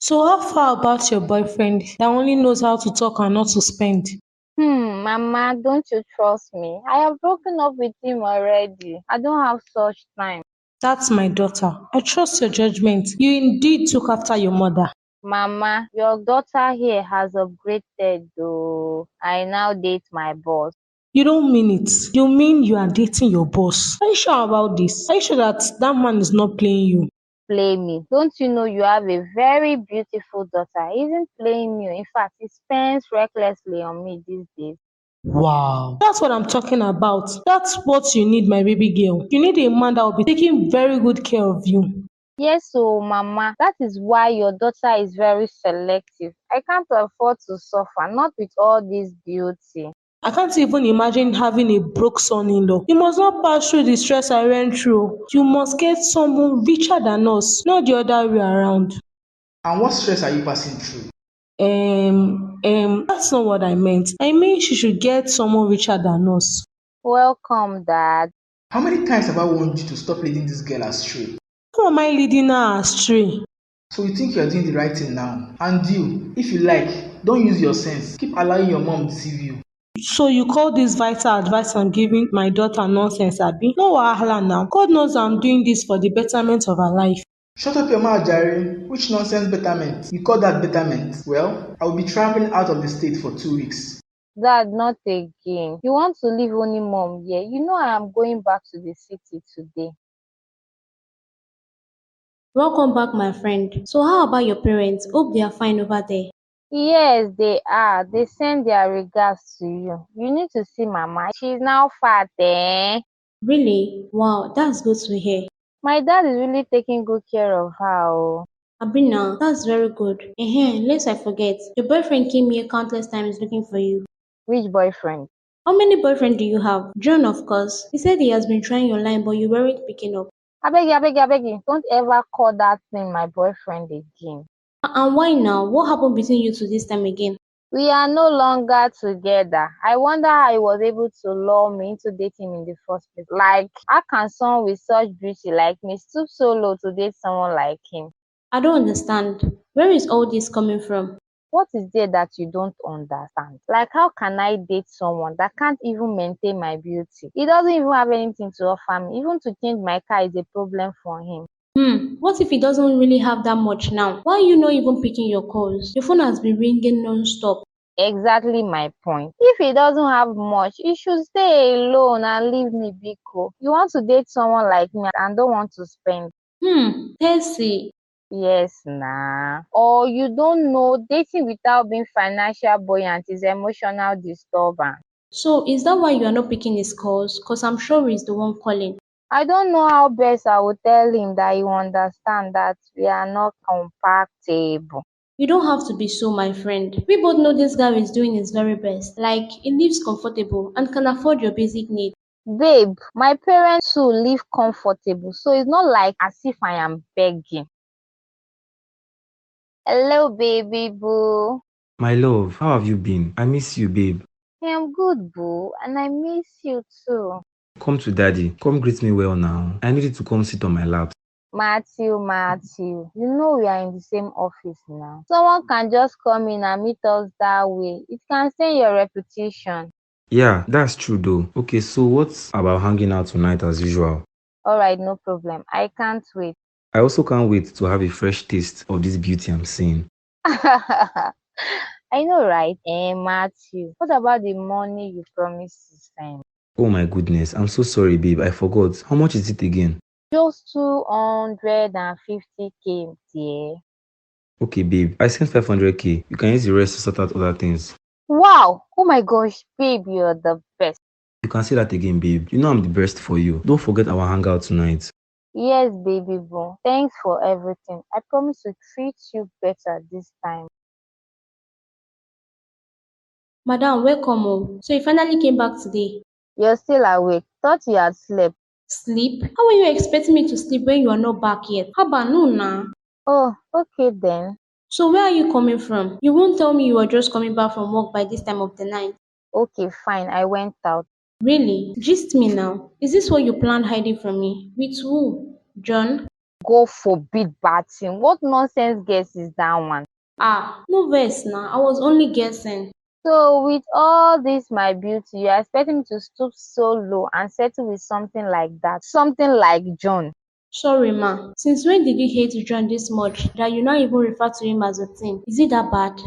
So how far about your boyfriend that only knows how to talk and not to spend? Mama, don't you trust me? I have broken up with him already. I don't have such time. That's my daughter. I trust your judgment. You indeed took after your mother. Mama, your daughter here has upgraded though. I now date my boss. You don't mean it. You mean you are dating your boss. Are you sure about this? Are you sure that that man is not playing you? Play me. Don't you know you have a very beautiful daughter? He isn't playing you. In fact, he spends recklessly on me these days. Wow. That's what I'm talking about. That's what you need, my baby girl. You need a man that will be taking very good care of you. Yes, so Mama, that is why your daughter is very selective. I can't afford to suffer, not with all this beauty. I can't even imagine having a broke son-in-law. You must not pass through the stress I went through. You must get someone richer than us, not the other way around. And what stress are you passing through? That's not what I meant. I mean she should get someone richer than us. Welcome, Dad. How many times have I warned you to stop leading this girl astray? How am I leading her astray? So you think you're doing the right thing now? And you, if you like, don't use your sense. Keep allowing your mom deceive you. So you call this vital advice I'm giving my daughter nonsense, Abi? No wahala now. God knows I'm doing this for the betterment of her life. Shut up your mouth, Jerry. Which nonsense betterment? You call that betterment? Well, I will be traveling out of the state for 2 weeks. Dad, not again. You want to leave only mom here. You know I am going back to the city today. Welcome back, my friend. So, how about your parents? Hope they are fine over there. Yes, they are. They send their regards to you. You need to see Mama. She's now fat, eh? Really? Wow, that's good to hear. My dad is really taking good care of her. Oh. Abina, that's very good. Lest I forget, your boyfriend came here countless times looking for you. Which boyfriend? How many boyfriends do you have? John, of course. He said he has been trying your line, but you weren't picking up. I beg you. Don't ever call that thing my boyfriend again. And why now? What happened between you two this time again? We are no longer together. I wonder how he was able to lure me into dating in the first place. Like, how can someone with such beauty like me stoop so low to date someone like him? I don't understand. Where is all this coming from? What is there that you don't understand? Like, how can I date someone that can't even maintain my beauty? He doesn't even have anything to offer me. Even to change my car is a problem for him. What if he doesn't really have that much now? Why are you not even picking your calls? Your phone has been ringing non-stop. Exactly my point. If he doesn't have much, he should stay alone and leave me biko. You want to date someone like me and don't want to spend. Tessie. Yes, nah. Or you don't know dating without being financial buoyant is emotional disturbance. So is that why you are not picking his calls? Cause I'm sure he's the one calling. I don't know how best I would tell him that he understand that we are not compatible. You don't have to be so, my friend. We both know this guy is doing his very best. Like, he lives comfortable and can afford your basic needs. Babe, my parents too live comfortable, so it's not like as if I am begging. Hello, baby boo. My love, how have you been? I miss you, babe. I am good, boo, and I miss you too. Come to daddy. Come greet me well now. I need you to come sit on my lap. Matthew, you know we are in the same office now. Someone can just come in and meet us that way. It can stain your reputation. Yeah, that's true though. Okay, so what's about hanging out tonight as usual? Alright, no problem. I can't wait. I also can't wait to have a fresh taste of this beauty I'm seeing. I know, right? Matthew, what about the money you promised to send? Oh my goodness, I'm so sorry, babe. I forgot. How much is it again? Just 250k, dear. Okay, babe. I sent 500k. You can use the rest to sort out other things. Wow! Oh my gosh, babe, you're the best. You can say that again, babe. You know I'm the best for you. Don't forget our hangout tonight. Yes, baby boo. Thanks for everything. I promise to treat you better this time. Madam, welcome home. So you finally came back today. You're still awake. Thought you had slept. Sleep? How are you expecting me to sleep when you are not back yet? Haba, no nah. Oh, okay then. So where are you coming from? You won't tell me you are just coming back from work by this time of the night. Okay, fine. I went out. Really? Gist me now. Is this what you planned hiding from me? With who? John? God forbid bad thing. What nonsense guess is that one? Ah, no vex now. I was only guessing. So with all this my beauty, you are expecting me to stoop so low and settle with something like that? Something like John. Sorry, ma. Since when did you hate John this much that you now even refer to him as a thing? Is it that bad?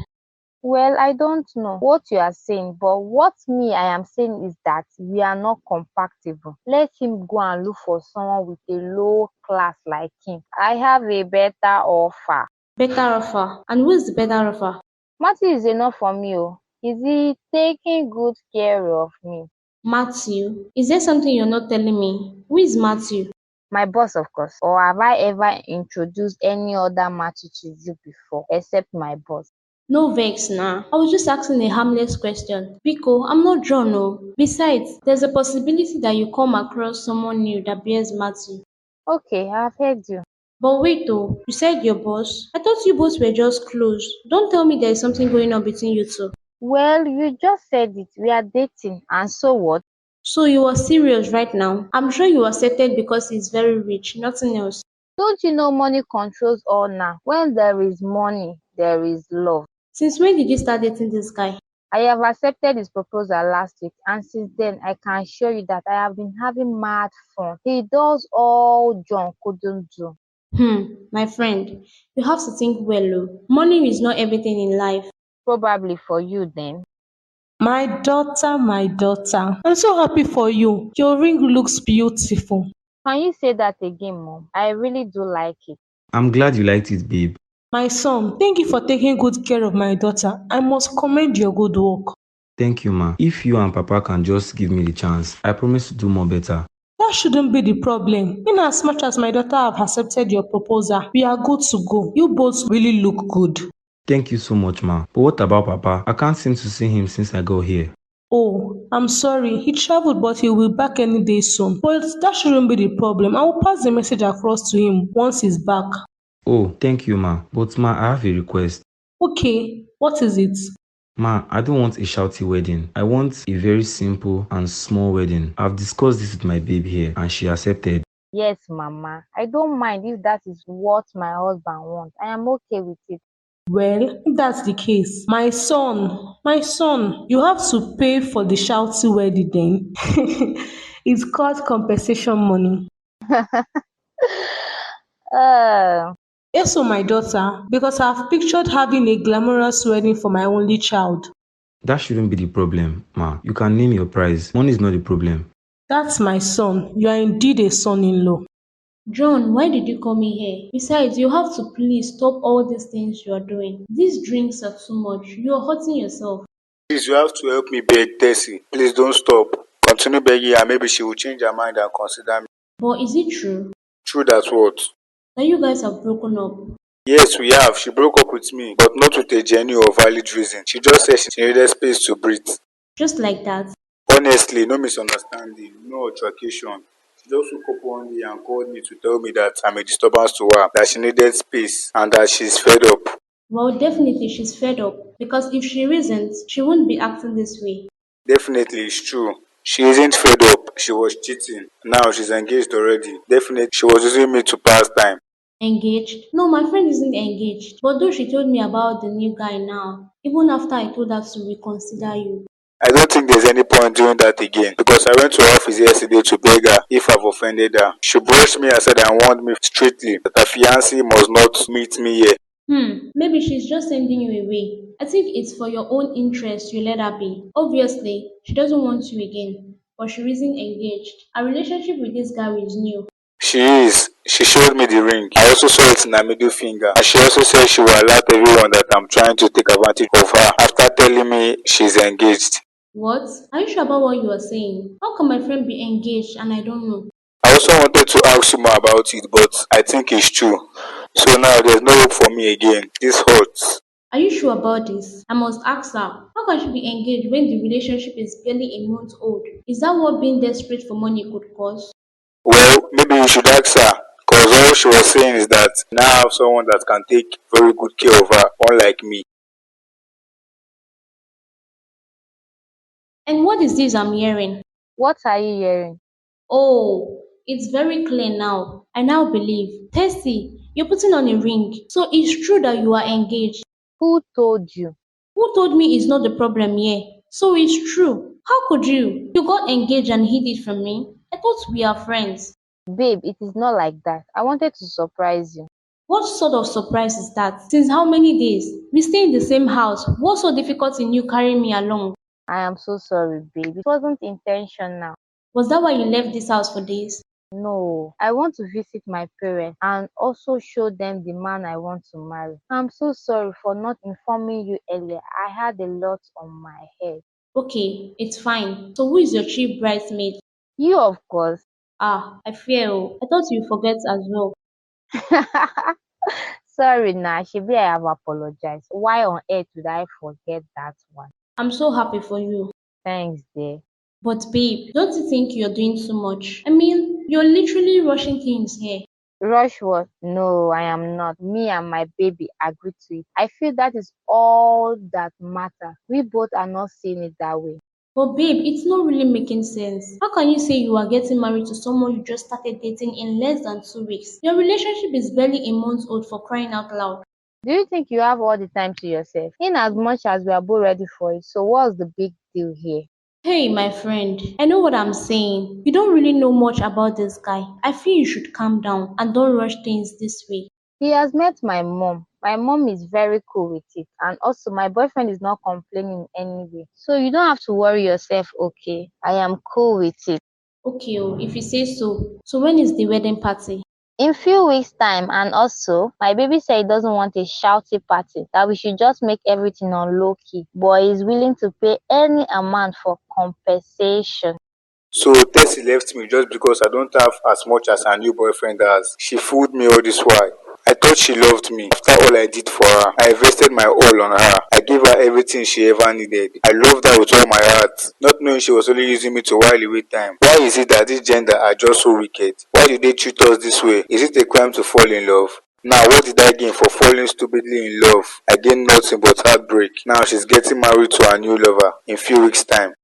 Well, I don't know what you are saying, but what me I am saying is that we are not compatible. Let him go and look for someone with a low class like him. I have a better offer. Better offer. And who is the better offer? Matthew is enough for me. Oh. Is he taking good care of me? Matthew. Is there something you're not telling me? Who is Matthew? My boss, of course. Or have I ever introduced any other Matthew to you before, except my boss? No vex nah. I was just asking a harmless question. Biko, I'm not John, no. Besides, there's a possibility that you come across someone new that bears Matthew. Okay, I've heard you. But wait though, you said your boss? I thought you both were just close. Don't tell me there's something going on between you two. Well, you just said it. We are dating. And so what? So you are serious right now? I'm sure you accepted because he's very rich, nothing else. Don't you know money controls all now? When there is money, there is love. Since when did you start dating this guy? I have accepted his proposal last week, and since then, I can assure you that I have been having mad fun. He does all John couldn't do. My friend, you have to think well, oh. Money is not everything in life. Probably for you then. My daughter, my daughter. I'm so happy for you. Your ring looks beautiful. Can you say that again, Mom? I really do like it. I'm glad you liked it, babe. My son, thank you for taking good care of my daughter. I must commend your good work. Thank you, ma. If you and Papa can just give me the chance, I promise to do more better. That shouldn't be the problem. In as much as my daughter have accepted your proposal, we are good to go. You both really look good. Thank you so much, ma. But what about Papa? I can't seem to see him since I got here. Oh, I'm sorry. He traveled, but he will be back any day soon. But that shouldn't be the problem. I will pass the message across to him once he's back. Oh, thank you, ma. But ma, I have a request. Okay, what is it? Ma, I don't want a shouty wedding. I want a very simple and small wedding. I've discussed this with my babe here and she accepted. Yes, Mama. I don't mind if that is what my husband wants. I am okay with it. Well, if that's the case, my son, you have to pay for the shouty wedding then. It's called compensation money. Uh, Yes, so my daughter, because I've pictured having a glamorous wedding for my only child. That shouldn't be the problem, ma. You can name your price. Money is not the problem. That's my son. You are indeed a son-in-law. John, why did you call me here? Besides, you have to please stop all these things you are doing. These drinks are too much. You are hurting yourself. Please, you have to help me beg Tessie. Please don't stop. Continue begging her. Maybe she will change her mind and consider me. But is it true True that what? that you guys have broken up? Yes, we have. She broke up with me, but not with a genuine or valid reason. She just said she needed space to breathe. Just like that? Honestly, no misunderstanding, no altercation. She just woke up one day and called me to tell me that I'm a disturbance to her, that she needed space, and that she's fed up. Well, definitely she's fed up. Because if she isn't, she wouldn't be acting this way. Definitely, it's true. She isn't fed up. She was cheating. Now she's engaged already. Definitely, she was using me to pass time. Engaged? No, my friend isn't engaged. But though she told me about the new guy now, even after I told her to reconsider you. I don't think there's any point doing that again because I went to her office yesterday to beg her if I've offended her. She brushed me aside and warned me strictly that her fiancé must not meet me here. Maybe she's just sending you away. I think it's for your own interest you let her be. Obviously, she doesn't want you again, but she isn't engaged. Our relationship with this guy is new. She is. She showed me the ring. I also saw it in her middle finger. And she also said she will alert everyone that I'm trying to take advantage of her after telling me she's engaged. What? Are you sure about what you are saying? How can my friend be engaged and I don't know? I also wanted to ask you more about it, but I think it's true. So now there's no hope for me again. This hurts. Are you sure about this? I must ask her. How can she be engaged when the relationship is barely a month old? Is that what being desperate for money could cause? Well, maybe you should ask her. Because all she was saying is that now I have someone that can take very good care of her, unlike me. And what is this I'm hearing? what are you hearing? Oh, it's very clear now. I now believe. Tessie, you're putting on a ring. So it's true that you are engaged. Who told you? Who told me it's not the problem here? So it's true. How could you? You got engaged and hid it from me? I thought we are friends. Babe, it is not like that. I wanted to surprise you. What sort of surprise is that? Since how many days? We stay in the same house. What's so difficult in you carrying me along? I am so sorry, babe. It wasn't intentional. Was that why you left this house for days? No, I want to visit my parents and also show them the man I want to marry. I'm so sorry for not informing you earlier. I had a lot on my head. Okay, it's fine. So who is your chief bridesmaid? You, of course. Ah, I fear. I thought you forget as well. Sorry, nah, Shibi, I have apologized. Why on earth would I forget that one? I'm so happy for you. Thanks, dear. But babe, don't you think you're doing too much? I mean, you're literally rushing things here. Rush what? No, I am not. Me and my baby agreed to it. I feel that is all that matters. We both are not seeing it that way. But babe, it's not really making sense. How can you say you are getting married to someone you just started dating in less than 2 weeks? Your relationship is barely a month old for crying out loud. Do you think you have all the time to yourself? In as much as we are both ready for it, so what's the big deal here? Hey, my friend, I know what I'm saying. You don't really know much about this guy. I feel you should calm down and don't rush things this way. He has met my mom. My mom is very cool with it. And also, my boyfriend is not complaining in any way. So you don't have to worry yourself, okay? I am cool with it. Okay, oh, if you say so. So when is the wedding party? In few weeks' time, and also, my baby said he doesn't want a shouty party, that we should just make everything on low key. But he's willing to pay any amount for compensation. So Tessie left me just because I don't have as much as her new boyfriend has. She fooled me all this while. I thought she loved me. After all I did for her, I invested my all on her. I gave her everything she ever needed. I loved her with all my heart, not knowing she was only using me to while away time. Why is it that this gender are just so wicked? Why do they treat us this way? Is it a crime to fall in love? Now, what did I gain for falling stupidly in love? I gained nothing but heartbreak. Now she's getting married to her new lover in few weeks' time.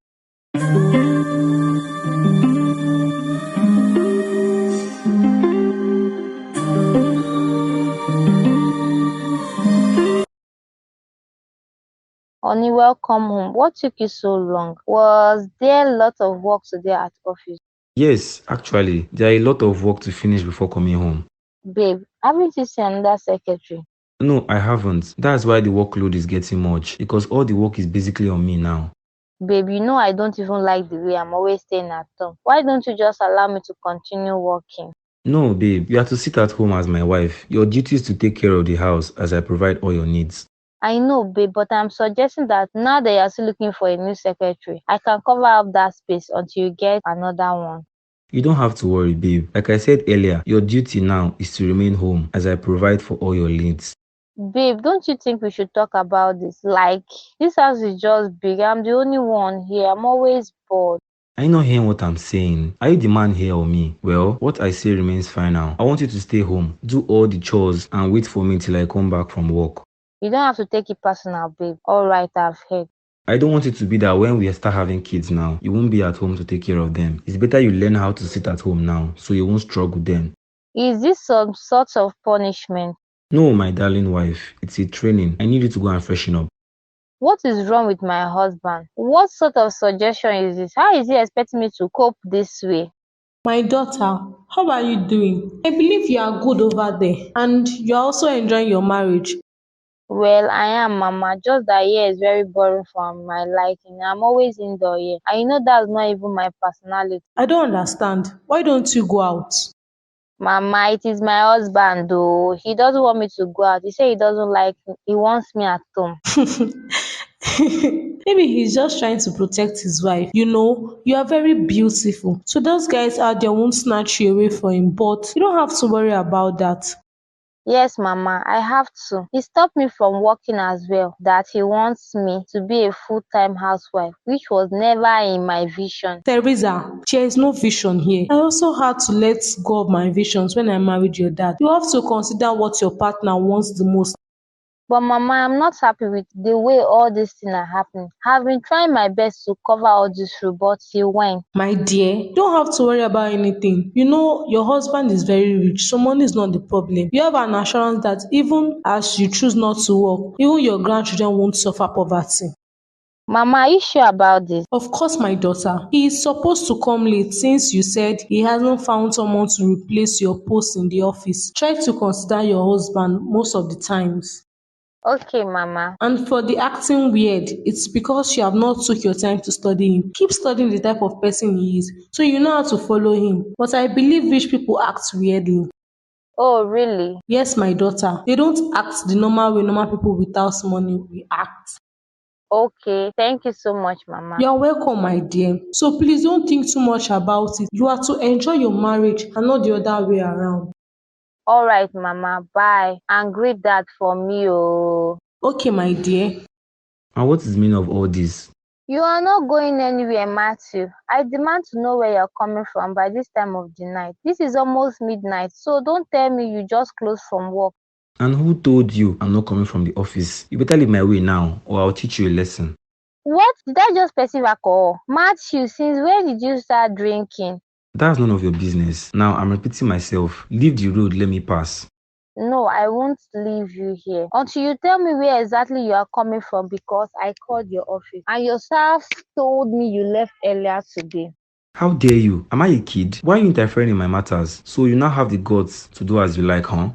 Honey, welcome home. What took you so long? Was there a lot of work today at office? Yes, actually, there are a lot of work to finish before coming home. Babe, haven't you seen another secretary? No, I haven't. That's why the workload is getting much, because all the work is basically on me now. Babe, you know I don't even like the way I'm always staying at home. Why don't you just allow me to continue working? No, babe, you have to sit at home as my wife. Your duty is to take care of the house as I provide all your needs. I know, babe, but I'm suggesting that now that you're still looking for a new secretary, I can cover up that space until you get another one. You don't have to worry, babe. Like I said earlier, your duty now is to remain home as I provide for all your needs. Babe, don't you think we should talk about this? Like, this house is just big. I'm the only one here. I'm always bored. Are you not hearing what I'm saying? Are you the man here or me? Well, what I say remains final. I want you to stay home, do all the chores, and wait for me till I come back from work. You don't have to take it personal, babe. All right, I've heard. I don't want it to be that when we start having kids now, you won't be at home to take care of them. It's better you learn how to sit at home now, so you won't struggle then. Is this some sort of punishment? No, my darling wife, it's a training. I need you to go and freshen up. What is wrong with my husband? What sort of suggestion is this? How is he expecting me to cope this way? My daughter, how are you doing? I believe you are good over there and you are also enjoying your marriage. Well, I am, Mama. Just that here is very boring for my liking. I'm always indoor here. And you know that's not even my personality. I don't understand. Why don't you go out? Mama, it is my husband though. He doesn't want me to go out. He said he doesn't like me. He wants me at home. Maybe he's just trying to protect his wife. You know, you are very beautiful. So those guys out there won't snatch you away from him, but you don't have to worry about that. Yes, Mama, I have to. He stopped me from working as well, that he wants me to be a full-time housewife, which was never in my vision. Teresa, there is no vision here. I also had to let go of my visions when I married your dad. You have to consider what your partner wants the most. But Mama, I'm not happy with the way all these things are happening. I've been trying my best to cover all this through, but till when? My dear, you don't have to worry about anything. You know, your husband is very rich, so money is not the problem. You have an assurance that even as you choose not to work, even your grandchildren won't suffer poverty. Mama, are you sure about this? Of course, my daughter, he is supposed to come late since you said he hasn't found someone to replace your post in the office. Try to consider your husband most of the times. Okay, Mama. And for the acting weird, it's because you have not took your time to study him. Keep studying the type of person he is, so you know how to follow him. But I believe rich people act weirdly. Oh, really? Yes, my daughter, they don't act the normal way normal people without money we act. Okay. Thank you so much, Mama. You are welcome, my dear. So please don't think too much about it. You are to enjoy your marriage and not the other way around. All right, Mama. Bye. And greet that for me, oh. Okay, my dear. And what is the meaning of all this? You are not going anywhere, Matthew. I demand to know where you're coming from by this time of the night. This is almost midnight, so don't tell me you just closed from work. And who told you I'm not coming from the office? You better leave my way now, or I'll teach you a lesson. What? Did I just perceive alcohol? Matthew, since when did you start drinking? That's none of your business. Now I'm repeating myself. Leave the road, let me pass. No, I won't leave you here until you tell me where exactly you are coming from because I called your office and your staff told me you left earlier today. How dare you? Am I a kid? Why are you interfering in my matters? So you now have the guts to do as you like, huh?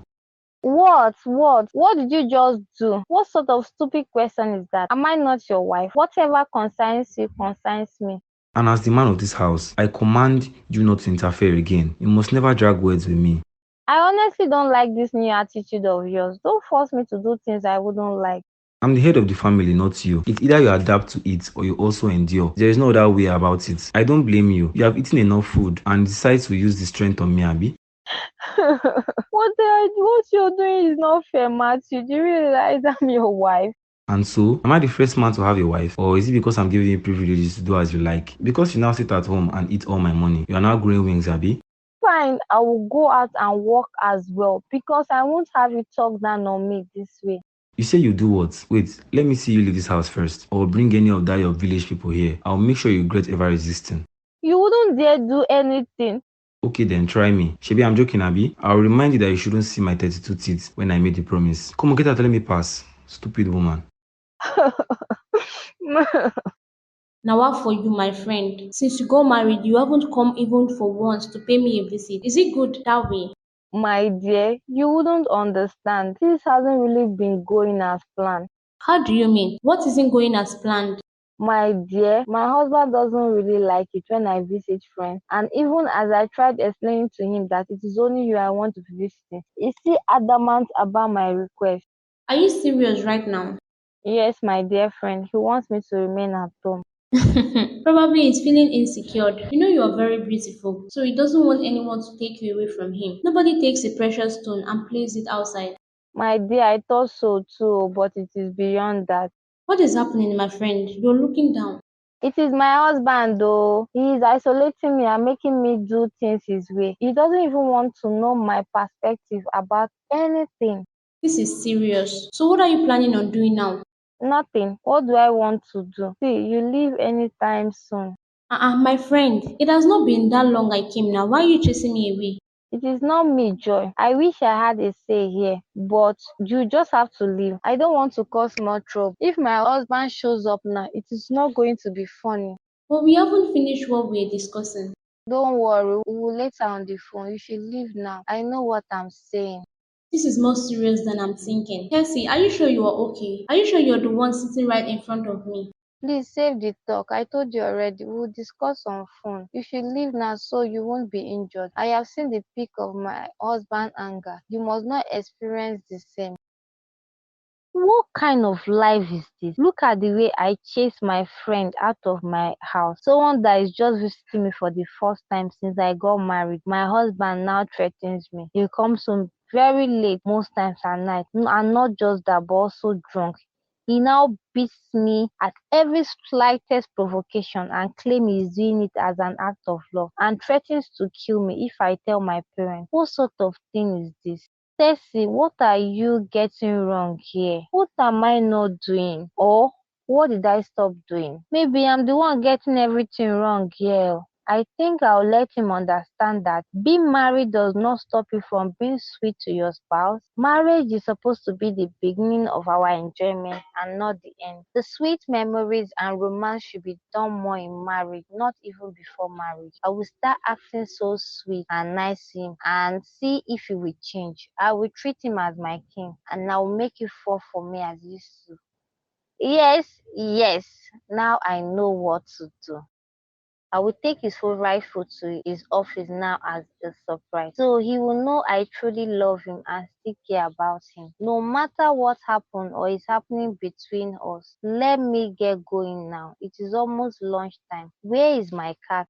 What? What did you just do? What sort of stupid question is that? Am I not your wife? Whatever concerns you concerns me. And as the man of this house, I command you not to interfere again. You must never drag words with me. I honestly don't like this new attitude of yours. Don't force me to do things I wouldn't like. I'm the head of the family, not you. It's either you adapt to it or you also endure. There is no other way about it. I don't blame you. You have eaten enough food and decide to use the strength on me, Abby. What you're doing is not fair, Matthew. Do you realize I'm your wife? And so, am I the first man to have a wife? Or is it because I'm giving you privileges to do as you like? Because you now sit at home and eat all my money, you are now growing wings, Abby? Fine, I will go out and work as well because I won't have you talk down on me this way. You say you do what? Wait, let me see you leave this house first. Or bring any of that your village people here. I'll make sure you regret ever resisting. You wouldn't dare do anything. Okay then, try me. Shebi, I'm joking, Abby. I'll remind you that you shouldn't see my 32 teeth when I made the promise. Come on, get out and let me pass. Stupid woman. Now what for you, my friend? Since you got married, you haven't come even for once to pay me a visit. Is it good that way? My dear, you wouldn't understand. This hasn't really been going as planned. How do you mean? What isn't going as planned? My dear, my husband doesn't really like it when I visit friends. And even as I tried explaining to him that it is only you I want to be visiting, he's still adamant about my request. Are you serious right now? Yes, my dear friend, he wants me to remain at home. Probably he's feeling insecure. You know you are very beautiful, so he doesn't want anyone to take you away from him. Nobody takes a precious stone and plays it outside. My dear, I thought so too, but it is beyond that. What is happening, my friend? You're looking down. It is my husband though. He is isolating me and making me do things his way. He doesn't even want to know my perspective about anything. This is serious. So what are you planning on doing now? Nothing. What do I want to do? See, you leave anytime soon. My friend, it has not been that long I came now. Why are you chasing me away? It is not me, Joy. I wish I had a say here, but you just have to leave. I don't want to cause more trouble. If my husband shows up now, it is not going to be funny. But we haven't finished what we're discussing. Don't worry, we will later on the phone. You should leave now. I know what I'm saying. This is more serious than I'm thinking. Kelsey, are you sure you are okay? Are you sure you're the one sitting right in front of me? Please save the talk. I told you already. We'll discuss on phone. You should leave now so you won't be injured. I have seen the peak of my husband's anger. You must not experience the same. What kind of life is this? Look at the way I chase my friend out of my house. Someone that is just visiting me for the first time since I got married. My husband now threatens me. He comes home very late most times at night. And not just that, but also drunk. He now beats me at every slightest provocation and claims he's doing it as an act of love and threatens to kill me if I tell my parents. What sort of thing is this? Tessie, what are you getting wrong here? What am I not doing? Or what did I stop doing? Maybe I'm the one getting everything wrong here. I think I'll let him understand that being married does not stop you from being sweet to your spouse. Marriage is supposed to be the beginning of our enjoyment and not the end. The sweet memories and romance should be done more in marriage, not even before marriage. I will start acting so sweet and nice to him and see if he will change. I will treat him as my king and I will make you fall for me as you used to. Yes, yes. Now I know what to do. I will take his favorite food to his office now as a surprise. So he will know I truly love him and still care about him. No matter what happened or is happening between us, let me get going now. It is almost lunchtime. Where is my cat?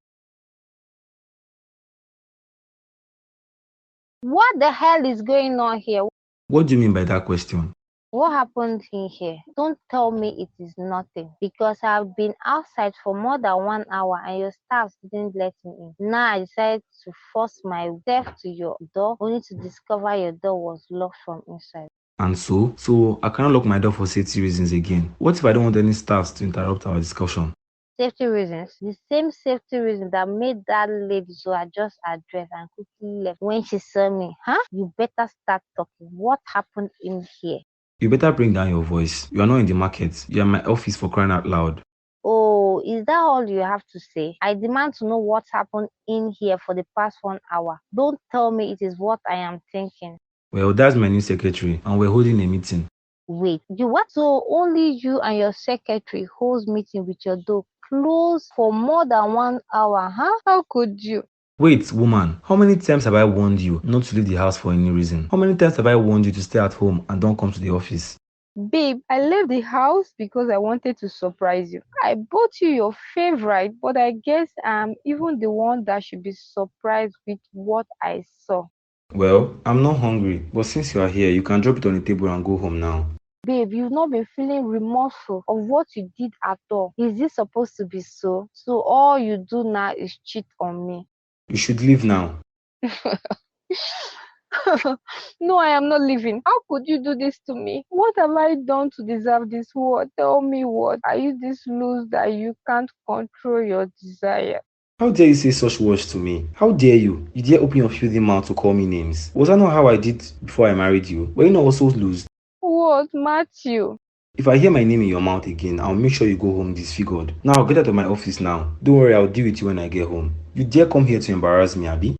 What the hell is going on here? What do you mean by that question? What happened in here? Don't tell me it is nothing because I've been outside for more than 1 hour and your staff didn't let me in. Now I decided to force myself to your door only to discover your door was locked from inside. And so I cannot lock my door for safety reasons again. What if I don't want any staffs to interrupt our discussion? Safety reasons. The same safety reason that made that lady to adjust her dress and quickly left when she saw me. Huh? You better start talking. What happened in here? You better bring down your voice. You are not in the market. You are in my office for crying out loud. Oh, is that all you have to say? I demand to know what happened in here for the past 1 hour. Don't tell me it is what I am thinking. Well, that's my new secretary, and we're holding a meeting. Wait, you what? So only you and your secretary holds meeting with your door closed for more than 1 hour, huh? How could you? Wait, woman, how many times have I warned you not to leave the house for any reason? How many times have I warned you to stay at home and don't come to the office? Babe, I left the house because I wanted to surprise you. I bought you your favorite, but I guess I'm even the one that should be surprised with what I saw. Well, I'm not hungry, but since you are here, you can drop it on the table and go home now. Babe, you've not been feeling remorseful of what you did at all. Is this supposed to be so? So all you do now is cheat on me. You should leave now. No, I am not leaving. How could you do this to me? What have I done to deserve this? What? Tell me what. Are you this loose that you can't control your desire? How dare you say such words to me? How dare you? You dare open your filthy mouth to call me names? Was that not how I did before I married you? Were you not also loose? What, Matthew? If I hear my name in your mouth again, I'll make sure you go home disfigured. Now get out of my office now. Don't worry, I'll deal with you when I get home. You dare come here to embarrass me, Abby?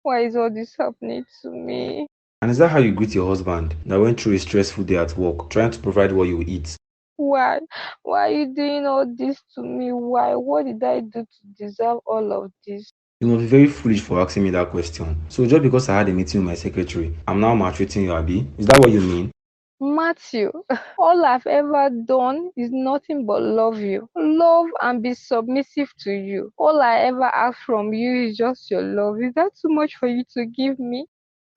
Why is all this happening to me? And is that how you greet your husband that went through a stressful day at work, trying to provide what you eat? Why? Why are you doing all this to me? Why? What did I do to deserve all of this? You must be very foolish for asking me that question. So just because I had a meeting with my secretary, I'm now maltreating you, Abby? Is that what you mean? Matthew, all I've ever done is nothing but love you. Love and be submissive to you. All I ever ask from you is just your love. Is that too much for you to give me?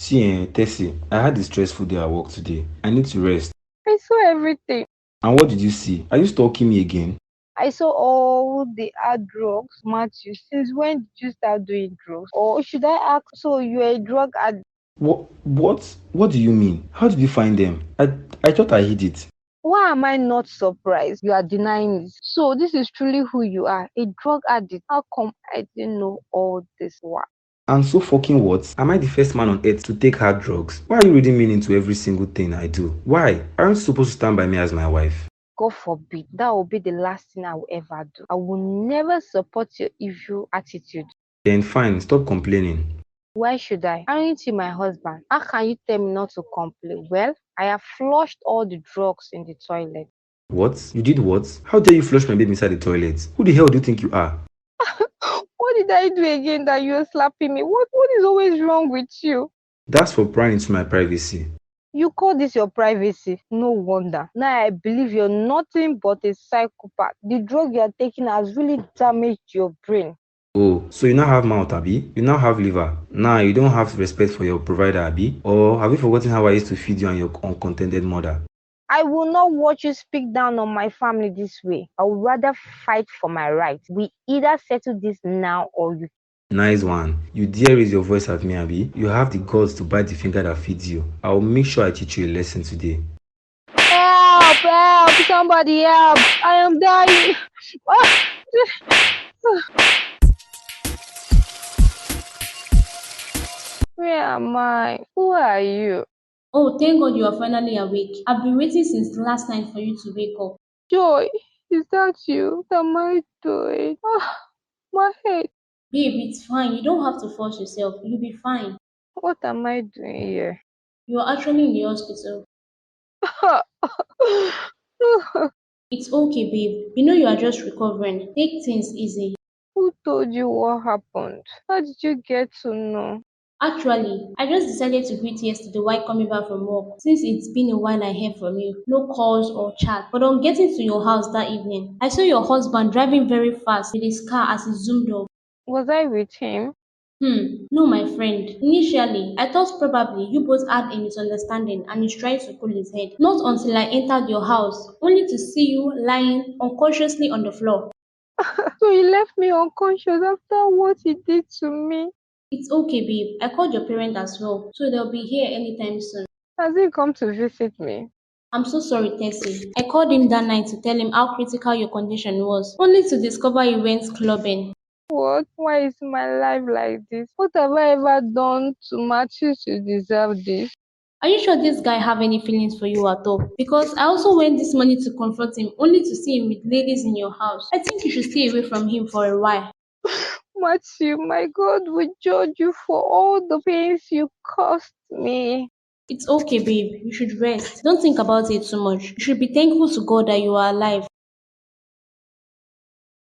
See, Tessie, I had a stressful day at work today. I need to rest. I saw everything. And what did you see? Are you stalking me again? I saw all the hard drugs, Matthew. Since when did you start doing drugs? Or should I ask, so you're a drug addict? What? What? What do you mean? How did you find them? I thought I hid it. Why am I not surprised? You are denying this. So this is truly who you are, a drug addict. How come I didn't know all this? Why? And so fucking what? Am I the first man on earth to take hard drugs? Why are you reading me into every single thing I do? Why? Aren't you supposed to stand by me as my wife? God forbid. That will be the last thing I will ever do. I will never support your evil attitude. Then fine, stop complaining. Why should I? Aren't you my husband? How can you tell me not to complain? Well, I have flushed all the drugs in the toilet. What? You did what? How dare you flush my baby inside the toilet? Who the hell do you think you are? What did I do again that you're slapping me? What is always wrong with you? That's for prying into my privacy. You call this your privacy? No wonder. Now I believe you're nothing but a psychopath. The drug you're taking has really damaged your brain. Oh, so you now have mouth, Abby? You now have liver. Now you don't have respect for your provider, Abby? Or have you forgotten how I used to feed you and your uncontented mother? I will not watch you speak down on my family this way. I would rather fight for my rights. We either settle this now or you Nice one. You dare raise your voice at me, Abby? You have the guts to bite the finger that feeds you. I will make sure I teach you a lesson today. Help! Help! Somebody help! I am dying. Where am I? Who are you? Oh, thank God you are finally awake. I've been waiting since last night for you to wake up. Joy, is that you? What am I doing? Ah, my head. Babe, it's fine. You don't have to force yourself. You'll be fine. What am I doing here? You are actually in the hospital. It's okay, babe. You know you are just recovering. Take things easy. Who told you what happened? How did you get to know? Actually, I just decided to greet yesterday while coming back from work. Since it's been a while I heard from you. No calls or chat. But on getting to your house that evening, I saw your husband driving very fast with his car as he zoomed off. Was I with him? No, my friend. Initially, I thought probably you both had a misunderstanding and he's trying to cool his head. Not until I entered your house, only to see you lying unconsciously on the floor. So he left me unconscious after what he did to me. It's okay, babe. I called your parent as well, so they'll be here anytime soon. Has he come to visit me? I'm so sorry, Tessie. I called him that night to tell him how critical your condition was, only to discover he went clubbing. What? Why is my life like this? What have I ever done to Matthew to deserve this? Are you sure this guy have any feelings for you at all? Because I also went this morning to confront him, only to see him with ladies in your house. I think you should stay away from him for a while. Matthew, my God will judge you for all the pains you caused me. It's okay, babe. You should rest. Don't think about it too much. You should be thankful to God that you are alive.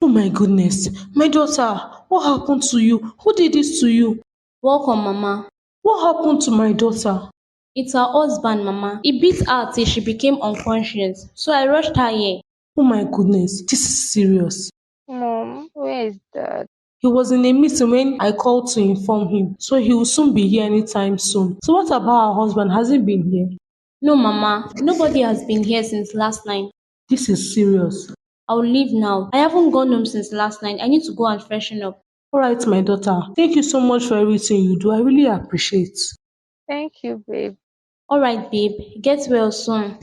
Oh my goodness. My daughter, what happened to you? Who did this to you? Welcome, Mama. What happened to my daughter? It's her husband, Mama. He beat her till she became unconscious. So I rushed her here. Oh my goodness, this is serious. Mom, where is Dad? He was in a meeting when I called to inform him, so he will soon be here anytime soon. So what about her husband? Has he been here? No, Mama. Nobody has been here since last night. This is serious. I'll leave now. I haven't gone home since last night. I need to go and freshen up. Alright, my daughter. Thank you so much for everything you do. I really appreciate. Thank you, babe. Alright, babe. Get well soon.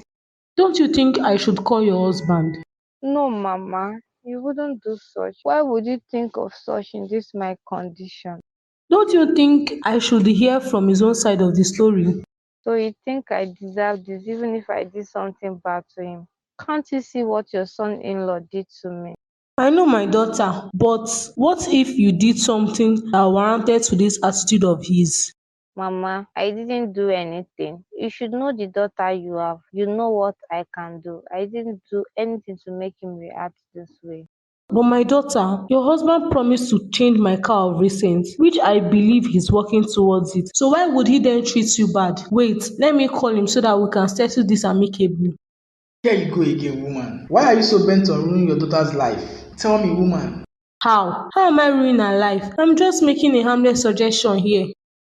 Don't you think I should call your husband? No, Mama, you wouldn't do such. Why would you think of such in this my condition? Don't you think I should hear from his own side of the story? So you think I deserve this even if I did something bad to him? Can't you see what your son-in-law did to me? I know, my daughter, but what if you did something that warranted to this attitude of his? Mama, I didn't do anything. You should know the daughter you have. You know what I can do. I didn't do anything to make him react this way. But my daughter, your husband promised to change my car of recent, which I believe he's working towards it. So why would he then treat you bad? Wait, let me call him so that we can settle this amicably. Here you go again, woman. Why are you so bent on ruining your daughter's life? Tell me, woman. How? How am I ruining her life? I'm just making a harmless suggestion here.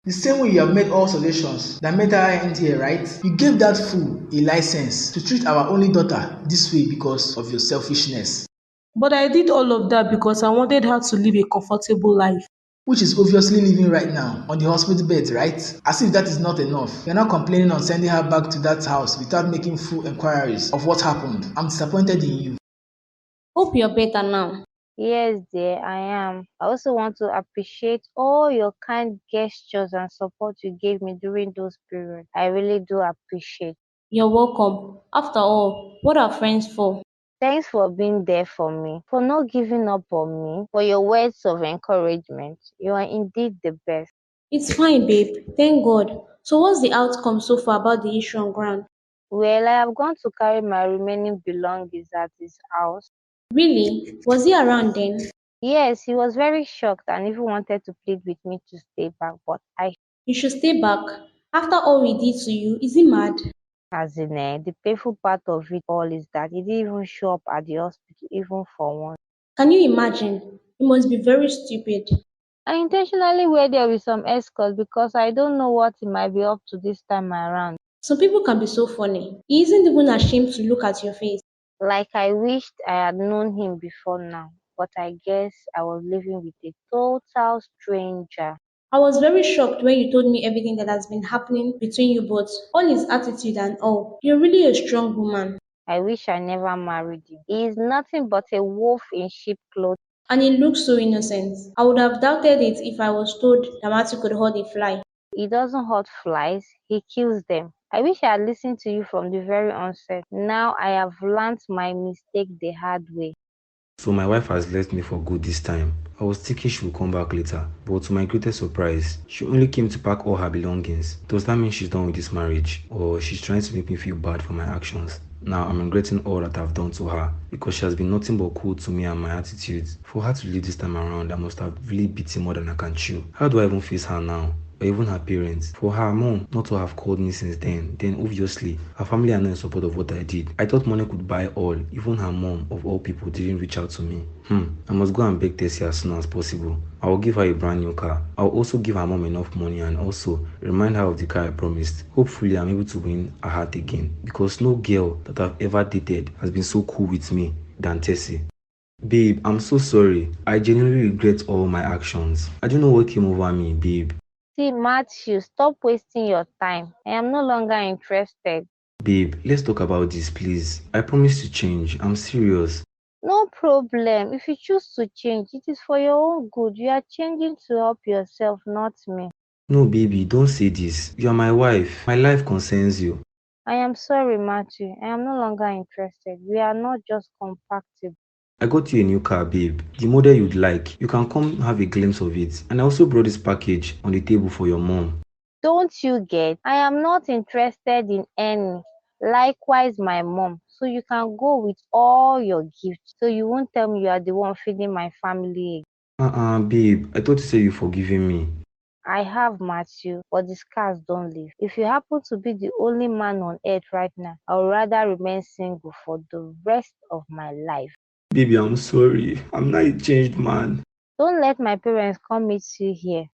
The same way you have made all suggestions that made her end here, right? You gave that fool a license to treat our only daughter this way because of your selfishness, But I did all of that because I wanted her to live a comfortable life. which is obviously living right now on the hospital bed, right? As if that is not enough. You're now complaining on sending her back to that house without making full inquiries of what happened. I'm disappointed in you. Hope you're better now. Yes, dear, I am. I also want to appreciate all your kind gestures and support you gave me during those periods. I really do appreciate. You're welcome. After all, what are friends for? Thanks for being there for me, for not giving up on me, for your words of encouragement. You are indeed the best. It's fine, babe. Thank God. So what's the outcome so far about the issue on ground? Well, I have gone to carry my remaining belongings at his house. Really? Was he around then? Yes, he was very shocked and even wanted to plead with me to stay back, but You should stay back. After all we did to you, is he mad? as in, the painful part of it all is that he didn't even show up at the hospital even for once. Can you imagine? He must be very stupid. I intentionally wear there with some escorts because I don't know what he might be up to this time around. Some people can be so funny. He isn't even ashamed to look at your face. Like I wished I had known him before now. but I guess I was living with a total stranger. I was very shocked when you told me everything that has been happening between you both, all his attitude and all. You're really a strong woman. I wish I never married him. He is nothing but a wolf in sheep clothing. And he looks so innocent. I would have doubted it if I was told that Matthew could hold a fly. He doesn't hurt flies, he kills them. I wish I had listened to you from the very onset. Now I have learnt my mistake the hard way. So my wife has left me for good this time. I was thinking she would come back later, but to my greatest surprise, she only came to pack all her belongings. Does that mean she's done with this marriage? Or she's trying to make me feel bad for my actions? Now I'm regretting all that I've done to her because she has been nothing but cool to me and my attitudes. For her to leave this time around, I must have really beaten more than I can chew. How do I even face her now? Or even her parents. For her mom not to have called me since then obviously her family are not in support of what I did. I thought money could buy all. Even her mom, of all people, didn't reach out to me. I must go and beg Tessie as soon as possible. I will give her a brand new car. I will also give her mom enough money and also remind her of the car I promised. Hopefully I'm able to win her heart again because no girl that I've ever dated has been so cool with me than Tessie. Babe, I'm so sorry. I genuinely regret all my actions. I don't know what came over me, babe. See, Matthew, stop wasting your time. I am no longer interested. Babe, let's talk about this, please. I promise to change. I'm serious. No problem. If you choose to change, it is for your own good. You are changing to help yourself, not me. No, baby, don't say this. You are my wife. My life concerns you. I am sorry, Matthew. I am no longer interested. We are not just compatible. I got you a new car, babe. The model you'd like. You can come have a glimpse of it. And I also brought this package on the table for your mom. Don't you get? I am not interested in any. Likewise, my mom. So you can go with all your gifts. So you won't tell me you are the one feeding my family. Babe. I thought you said you forgiven me. I have, Matthew, but the scars don't leave. If you happen to be the only man on earth right now, I would rather remain single for the rest of my life. Baby, I'm sorry. I'm not a changed man. Don't let my parents come meet you here.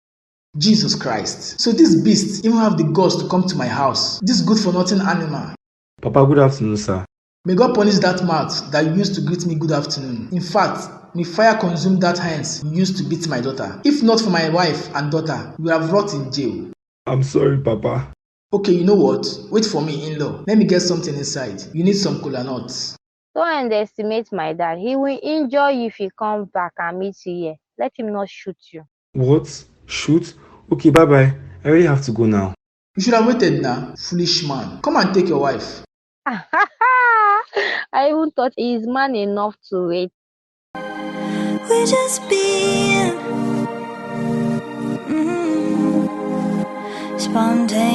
Jesus Christ. So this beast even have the guts to come to my house. This good for nothing animal. Papa, good afternoon, sir. May God punish that mouth that you used to greet me good afternoon. In fact, may fire consume that hands you used to beat my daughter. If not for my wife and daughter, you would have rot in jail. I'm sorry, Papa. Okay, you know what? Wait for me, in-law. Let me get something inside. You need some cola nuts. Don't underestimate my dad. He will injure you if he comes back and meets you here. Let him not shoot you. What? Shoot? Okay, bye-bye. I really have to go now. You should have waited now, foolish man. Come and take your wife. I even thought he is man enough to wait. We just being spontaneous.